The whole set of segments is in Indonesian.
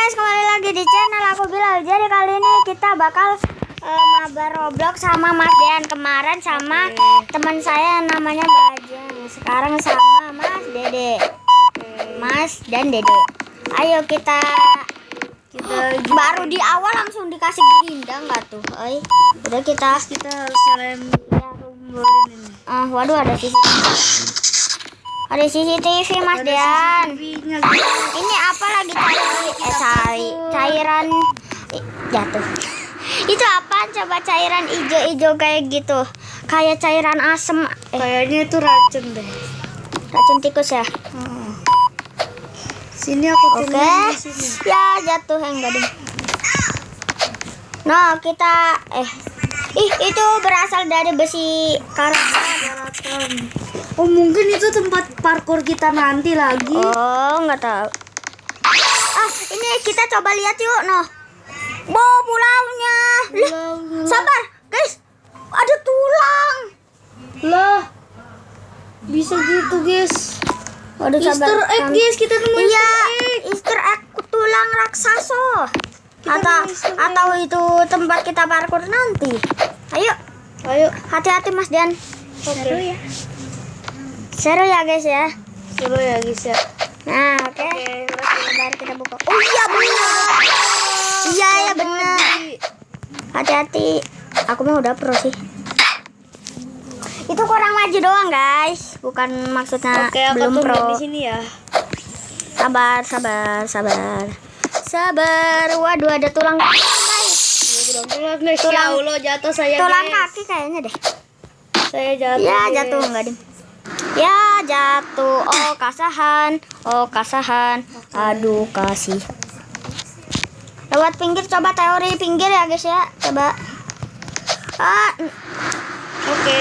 guys, kembali lagi di channel aku Bilal. Jadi kali ini kita bakal mabar Roblox sama Mas Dean. Kemarin sama teman saya yang namanya Bajang. Sekarang sama Mas Dede. Mas dan Dede. Ayo kita baru di awal langsung dikasih gerinda nggak tuh? Udah kita harus nyalain tombolin ini. Waduh, ada CCTV. Ada CCTV Mas Dean. Ini apa lagi cairan jatuh. Itu apaan coba, cairan hijau-hijau kayak gitu. Kayak cairan asem. Kayaknya itu racun deh. Racun tikus ya? Sini aku Oke. Ya jatuh enggak deh. Nah, kita itu berasal dari besi karatan. Oh, mungkin itu tempat parkour kita nanti lagi. Oh, nggak tahu. Ini kita coba lihat yuk, noh. Pulaunya. Sabar, guys. Ada tulang. Lah. Bisa gitu, guys. Waduh, Easter egg, guys. Kita nemu iya, Easter egg. Easter egg tulang raksasa. Atau itu tempat kita parkour nanti. Ayo. Hati-hati Mas Dian. Seru ya. Seru ya guys ya. Seru ya guys ya. Nah, oke. Baru kita buka. Oh iya benar. Iya ya benar. Hati-hati. Aku mah udah pro sih. Itu kurang maju doang guys. Bukan maksudnya Oke, aku belum pro. di sini ya. Sabar. Waduh, ada tulang guys. Tulang guys. Ya Allah, jatuh saya. Tulang guys. kaki kayaknya deh. Saya jatuh. Ya guys. jatuh enggak deh. Ya jatuh. Oh kasahan. Aduh kasih. Lewat pinggir, coba teori pinggir ya guys ya. Coba. Oke,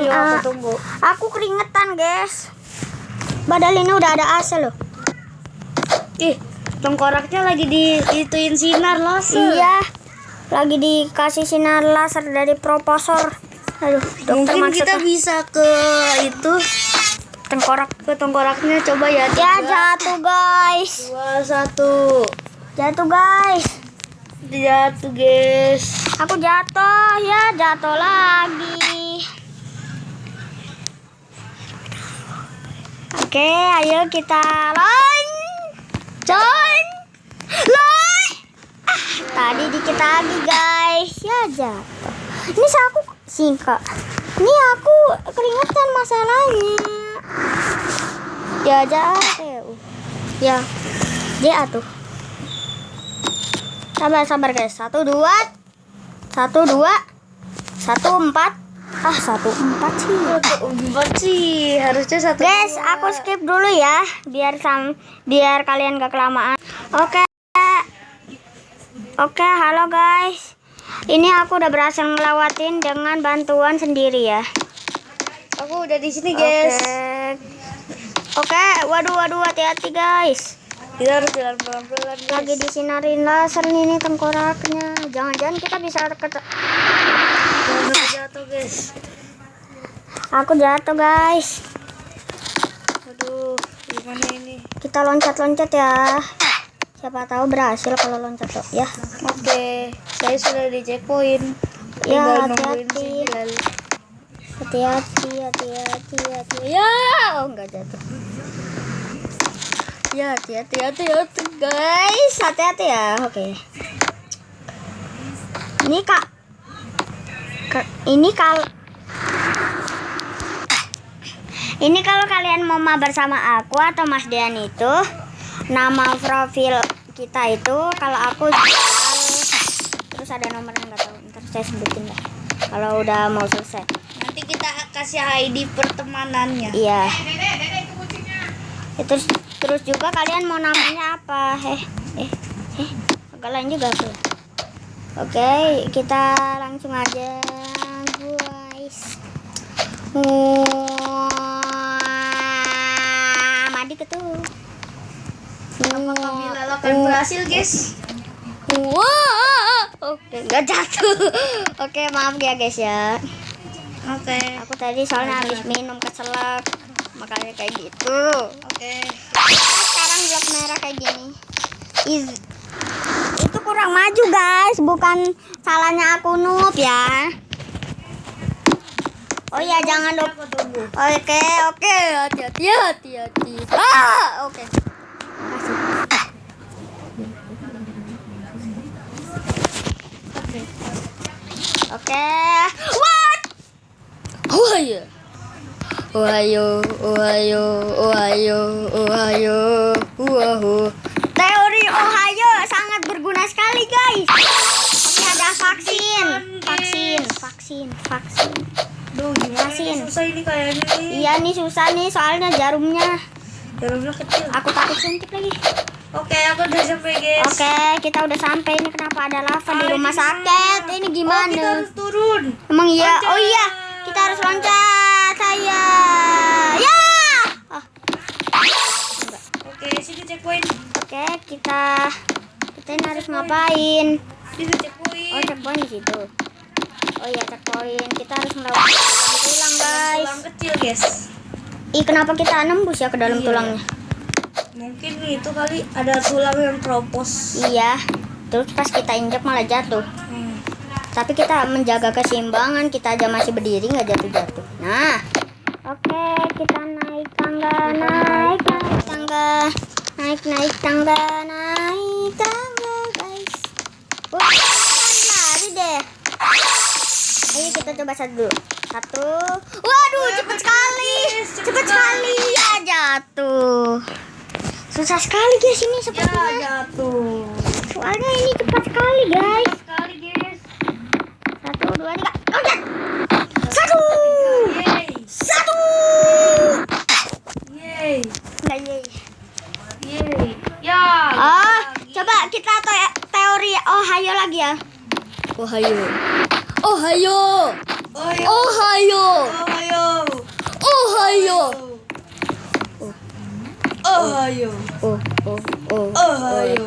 aku tunggu. Aku keringetan guys. Padahal ini udah ada AC loh. Tengkoraknya lagi diituin sinar laser. Iya. Lagi dikasih sinar laser dari profesor. Aduh, dokter Mungkin maksudnya. kita bisa ke itu tengkoraknya, coba ya. Ya jatuh guys. 2, 1. Jatuh guys. Jatuh guys. Aku jatuh, ya jatuh lagi. Oke, ayo kita loncat. Tadi dikit lagi guys, ya jatuh. Ini aku singkat. Ini aku keringetan masalahnya. Ya jatuh. Ya, dia tuh. Sabar guys. 1 2 1 4. 1 4 sih. 4 sih. Harusnya 1. Guys, aku skip dulu ya, biar kalian gak kelamaan. Oke, halo guys. Ini aku udah berhasil ngelewatin dengan bantuan sendiri ya. Aku udah di sini guys. Oke, waduh, hati-hati guys. Kita harus jalan pelan-pelan guys. Lagi disinarin laser nih tengkoraknya. Jangan-jangan kita bisa Jatuh guys. Aku jatuh guys. Aduh, gimana ini? Kita loncat-loncat ya. Siapa tahu berhasil kalau loncat tuh ya. Oke, saya sudah di checkpoint. Ya, Tinggal nungguin hati-hati. si Bilal. Hati-hati. Ya, enggak jatuh. Ya, hati-hati guys. Hati-hati ya. Oke. Ini kalau kalian mau mabar sama aku atau Mas Dean itu, nama profil kita itu kalau aku terus ada nomornya nggak tahu. Ntar saya sebutin deh kalau udah mau selesai. Nanti kita kasih ID pertemanannya. Iya. Terus juga kalian mau namanya apa? Agak lain juga tuh. Oke, kita langsung aja guys. Mandi ke tuh. Apakah Bilal akan berhasil guys? Oke, nggak jatuh. Oke, maaf ya guys ya. Oke. Aku tadi soalnya habis minum keselak, makanya kayak gitu. Oke. Itu kurang maju guys, bukan salahnya aku noob ya. Oh ya jangan lupa. Aku tunggu. Oke, hati-hati. Ah, oke. Oke. What? Ohayo. Teori Ohayo sangat berguna sekali guys. Oke, ada vaksin. Duh, gimana Vaksin. ini susah ini kayaknya nih. Iya nih susah nih soalnya jarumnya. Jarumnya kecil. Aku takut suntik lagi. Oke, aku udah sampai guys. Oke, kita udah sampai. Ini kenapa ada lava di rumah sakit? Ini Oh, kita gimana? harus turun. Emang iya? Loncat. Oh iya, kita harus loncat. Saya. Ya. Oh, Oke, sini checkpoint. oke, kita ini harus ngapain? Sini checkpoint. Oh, checkpoint di situ. Oh iya, checkpoint. Kita harus melewati tulang, guys. Tulang kecil, guys. Ih, kenapa kita nembus ya ke dalam Iya. tulangnya? Mungkin itu kali ada tulang yang keropos. Iya. Terus pas kita injak malah jatuh. Tapi kita menjaga keseimbangan, kita aja masih berdiri nggak jatuh-jatuh. Nah, oke, kita naik tangga, naik tangga, guys. Wah, lari deh. Ayo kita coba satu dulu. Satu. Waduh, cepet sekali ya jatuh. Susah sekali guys ini Ya, sepertinya. jatuh. Soalnya ini cepat sekali guys. Sekali, guys. 1, 2, 3. Loncat. 1. Yeay. 1. Yeay. Enggak yeay. Yeay. Ya. Oh, coba kita teori Ohayo lagi ya. Ohayo. Oh, ya. Ohayo. Ohio.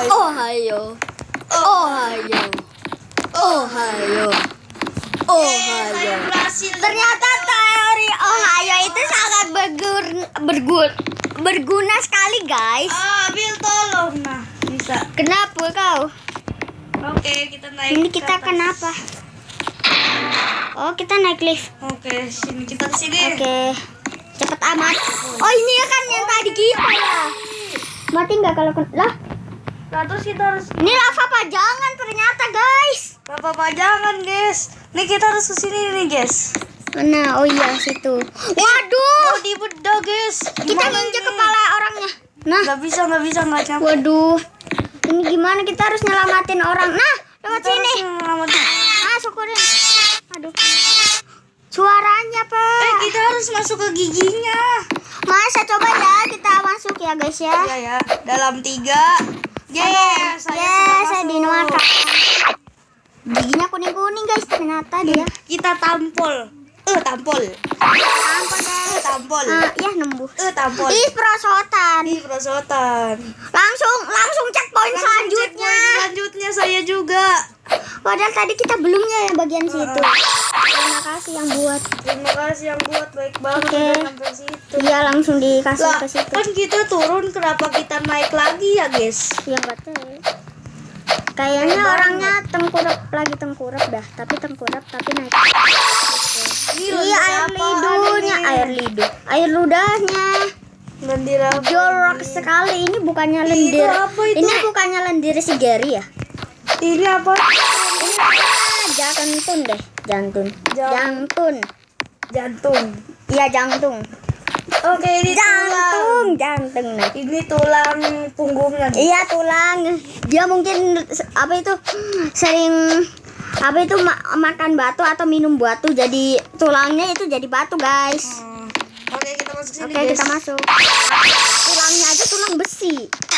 Ohio. Oh. Ohio. Ohio. Saya berhasil. Ternyata teori Ohayo itu sangat berguna sekali guys. Ambil tolong. Nah, bisa. Kenapa kau? Oke, kita naik. Ini ke kita atas. kenapa? Oh, kita naik lift. Oke, sini kita ke sini. Oke. Cepet amat. Oh, ini kan yang tadi kita ya. Mati nggak kalau lah? Nah, terus kita harus Ini lava pajangan ternyata, guys. apa pajangan, guys. Nih kita harus ke sini nih, guys. Mana? Oh iya, situ. Waduh. Mau dibedah, guys. Kita nginjek kepala orangnya. Nah, Nggak bisa, nggak nyampe. waduh. Ini gimana kita harus nyelamatin orang? Nah, lewat Kita harus sini. nyelamatin. Ah, syukurin. Aduh. Suaranya, Pak. Kita harus masuk ke giginya. Masa coba ya kita masuk ya, guys ya. Iya ya. Dalam 3. Yes, Saya dinuakan. Giginya kuning-kuning, guys. Ternyata dia. Kita tampol. Tampol. Tampol, guys. Tampol. Ya nembus. Tampol. Ih, perosotan. Di perosotan. Langsung checkpoint selanjutnya. Selanjutnya saya juga. Padahal tadi kita belumnya ya bagian situ. Terima kasih yang buat. Terima kasih yang buat, baik banget Oke. udah sampai situ. Iya, langsung dikasih Lah, ke situ. kan kita turun, kenapa kita naik lagi ya, guys? Ya nggak tahu. Kayaknya Banget. orangnya tengkurap dah, tapi naik. Ini Iya, air ludahnya. Lendir apa Jorok ini? sekali. Ini bukannya lendir. apa itu? Ini bukannya lendir si Gary ya? Ini apa? Jantung deh, jantung. Jantung. Iya, jantung. Oke, ini tulang. Jantung. Nah. Ini tulang punggungnya. Iya, tulang. Dia mungkin sering makan batu atau minum batu, jadi tulangnya itu jadi batu, guys. Oke, kita masuk sini, Oke, guys. kita masuk. Tulangnya aja tulang besi.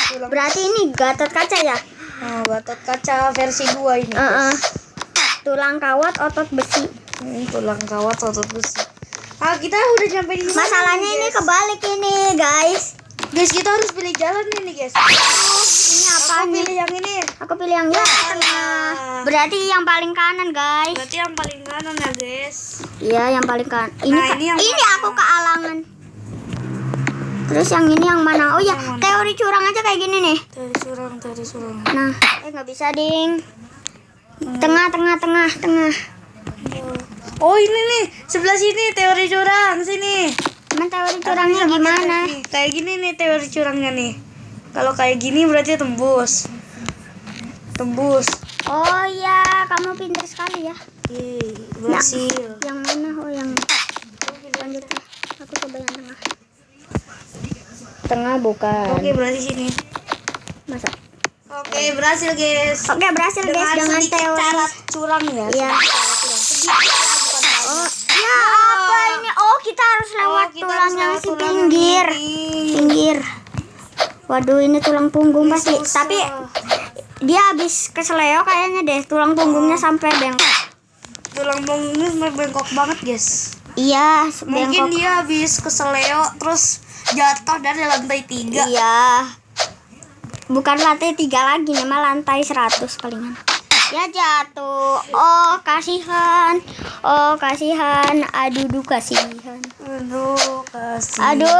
Tulang. Berarti ini Gatot Kaca ya? Gatot Kaca versi 2 ini. Tulang kawat otot besi. Tulang kawat otot besi. Kita udah sampai di sana. Masalahnya ini kebalik ini, guys. Guys, kita harus pilih jalan ini, guys. Ini apa Aku nih? pilih yang ini. Aku pilih yang tengah. Berarti yang paling kanan, guys. Berarti yang paling kanan ya, guys. Iya, yang paling kanan. Ini Nah, ini yang ini paling aku kealangan. Terus yang ini yang mana? Oh ya, teori curang aja kayak gini nih. Teori curang. Nah, nggak bisa ding. Tengah. Oh ini nih, sebelah sini teori curang sini. Emang teori curangnya gimana? Nih, kayak gini nih teori curangnya nih. Kalau kayak gini berarti tembus. Oh ya, kamu pintar sekali ya. Berhasil. Yang mana? Oh yang lanjut. Aku coba yang tengah. Tengah bukan. Oke, berarti sini. Masa? Oke, berhasil guys. Oke, berhasil guys dengan sedikit teori. cara curang ya. Iya. Sedikit ya, bukan banyak. Oh, ya apa ini? Oh, kita harus lewat kita tulang harus yang lewat si tulang pinggir. yang ini. Pinggir. Waduh, ini tulang punggung Ini pasti. susah. Tapi dia habis keseleo kayaknya deh. Tulang punggungnya sampai bengkok. Tulang punggungnya sampai bengkok banget guys. Iya, Mungkin bengkok. dia habis keseleo terus jatuh dari lantai 3. Iya. Bukan lantai 3 lagi, memang lantai 100 palingan. Ya jatuh. Oh, kasihan. Aduh, kasihan. Aduh, kasih. Aduh,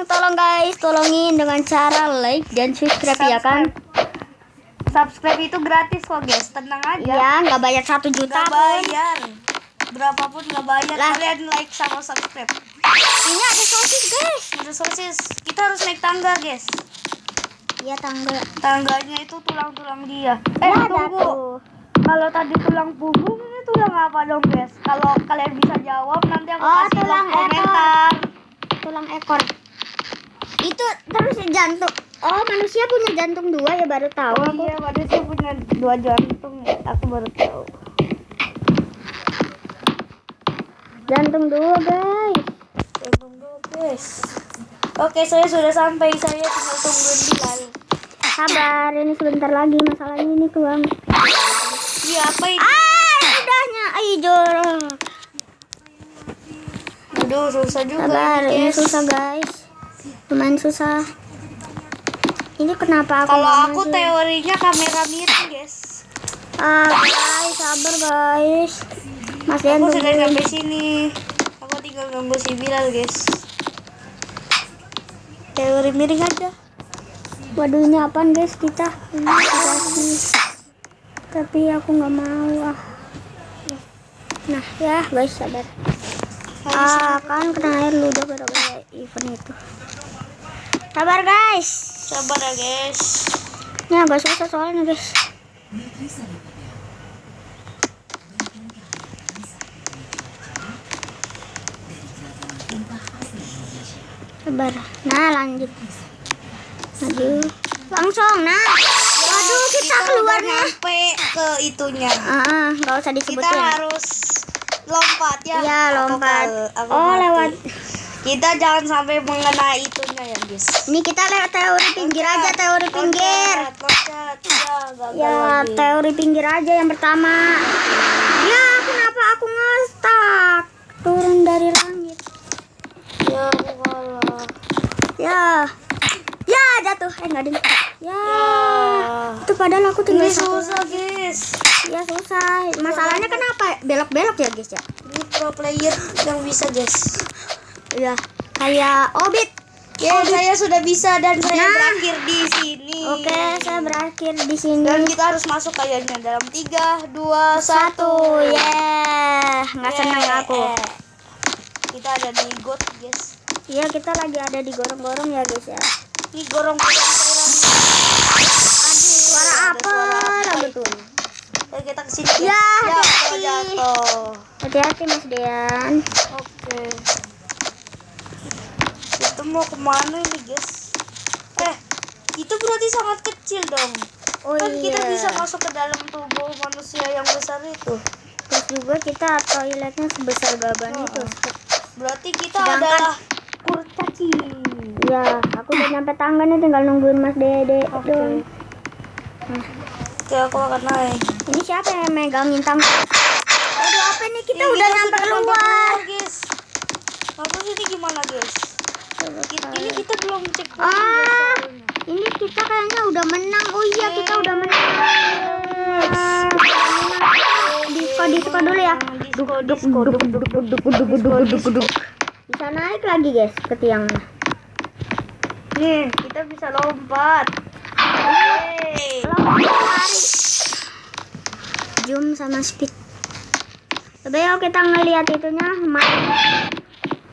tolong guys, tolongin dengan cara like dan subscribe ya kan? Subscribe itu gratis kok guys, tenang aja. Ya, nggak bayar 1 juta Nggak pun. bayar. Berapapun nggak bayar. Lah. Kalian like sama subscribe. Ini ada sosis guys. Ada sosis. Kita harus naik tangga guys. Ya tangga. Tangganya itu tulang-tulang dia. Ya, Tunggu. jatuh. Kalau tadi tulang punggung ini tulang apa dong guys? Kalau kalian bisa jawab nanti aku Oh, kasih tulang komentar. Tulang ekor. Itu terus jantung. Oh, manusia punya jantung 2 ya, baru tahu Oh aku. iya, manusia punya 2 jantung ya. Aku baru tahu. Jantung 2 guys. Tunggu guys. Oke, saya sudah sampai. Saya tinggal tungguin Bilal. Sabar, ini sebentar lagi masalahnya ini tuang. Iya, apa ini? Udahnya, jorok. Aduh, susah juga Sabar, ini, ini guys. susah guys. Lumayan susah. Ini kenapa aku Kalau nggak aku maju? teorinya kamera miring, guys. Guys, sabar guys. Mas Dian Aku sudah tungguin. sampai sini. Aku tinggal nunggu si Bilal, guys. Teori miring aja. Waduh, ini apaan guys kita? Ini dikasih. Tapi aku nggak mau Nah ya guys, sabar. Kan kena air ludah gara-gara event itu. Sabar guys. Sabar ya, guys. Ini agak susah soalnya guys. Sabar. Nah, lanjut. Maju. Langsung. Nah. Waduh, kita keluarnya. Nyampe ke itunya. Nggak usah Kita disebutin. harus lompat ya. Iya, Aku lompat. aku Oh, ngerti. lewat. Kita jangan sampai mengenai itunya ya, guys. Ini kita lewat teori pinggir aja, teori pinggir. Loncat. Ya, gagal Ya, lagi. teori pinggir aja yang pertama. Ya, kenapa aku ngestak? Turun dari langit. Ya, aku kalah. Ya. Ya, jatuh. Enggak ding. Ya. Itu padahal aku Ini tinggal satu. susah, guys. Ya, susah. Masalahnya kenapa belok-belok ya, guys ya? Ini pro player yang bisa, guys. Ya, kayak Obit. Ya, saya sudah bisa dan saya Nah. berakhir di sini. Oke, saya berakhir di sini. Dan kita harus masuk kayaknya dalam 3, 2, 1. Yeah. Nggak senang aku. Kita ada di got, guys. Iya, kita lagi ada di gorong-gorong ya, guys ya. Ini gorong-gorong cairan. Aduh, suara apa? Lagu tuh. Ayo kita kesini, guys. Ya, kalau hati-hati. jatuh. Hati-hati Mas Dian. Oke. Kita mau kemana ini, guys? Itu berarti sangat kecil dong. Oh Kan iya. kita bisa masuk ke dalam tubuh manusia yang besar itu. Terus juga kita toiletnya sebesar gaban itu. Berarti kita Sedangkan- adalah kurcaci. Ya, aku udah nyampe tangga nih, tinggal nungguin Mas Dede Oke. doang. Oke, aku akan naik. Ini siapa yang megangin tangga? Aduh, apa nih? Kita Ini udah nyampe keluar. guys. Aku sini gimana, guys? Ini kita belum cek poin, Ah, guys, soalnya. ini kita kayaknya udah menang. Oh iya, kita udah menang. Disko dulu ya. Disko. Bisa naik lagi guys ke tiangnya. Nih, kita bisa lompat. Yeay. Lari. Zoom sama speed. Coba yuk kita ngeliat itunya.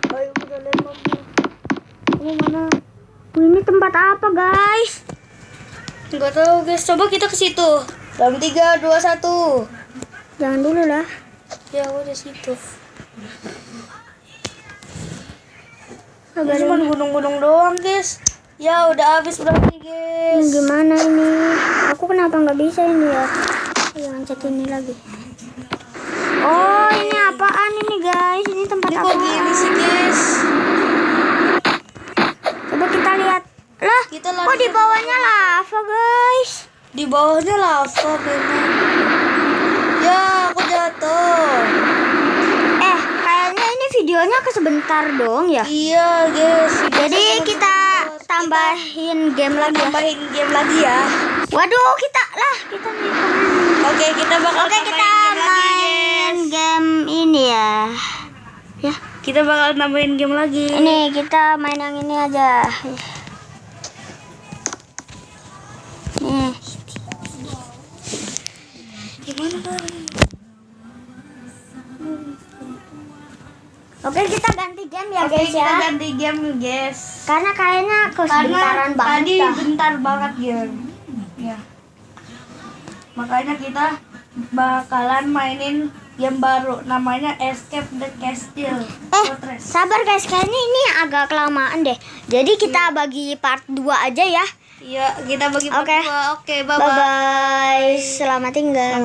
Ayo kita lempar. Oh mana? Ini tempat apa guys? Nggak tahu guys, coba kita ke situ. Dalam 3, 2, 1. Jangan dulu lah. Ya udah situ. Agak Ini cuma gunung-gunung doang guys. Ya udah habis berarti guys. gimana ini? Aku kenapa nggak bisa ini ya? Jangan cat ini lagi. Oh ini apaan ini guys? Ini tempat Ini apa? kok gini sih guys? Coba kita lihat. Lah, Kita kok lagi di bawahnya lava guys? di bawahnya lava memang. Ya aku jatuh. Kayaknya ini videonya sebentar dong ya. Iya guys. Jadi kita tambahin game lagi ya. Tambahin game lagi ya. Waduh, kita main kemana? Oke kita bakal Oke, kita tambahin game lagi, main guys. game ini ya. Ya, Kita bakal nambahin game lagi. ini kita main yang ini aja. Nih, Gimana kan? oke kita ganti game ya Oke guys kita ya. ganti game guys. Karena kayaknya kesebentaran Karena banget tadi dah. bentar banget game. Ya. Makanya kita bakalan mainin game baru namanya Escape the Castle. Fortress. Sabar guys, kayaknya ini agak kelamaan deh. Jadi kita bagi part 2 aja ya. Iya, kita bagi part Oke. 2. Oke, bye Bye bye. bye. Selamat tinggal.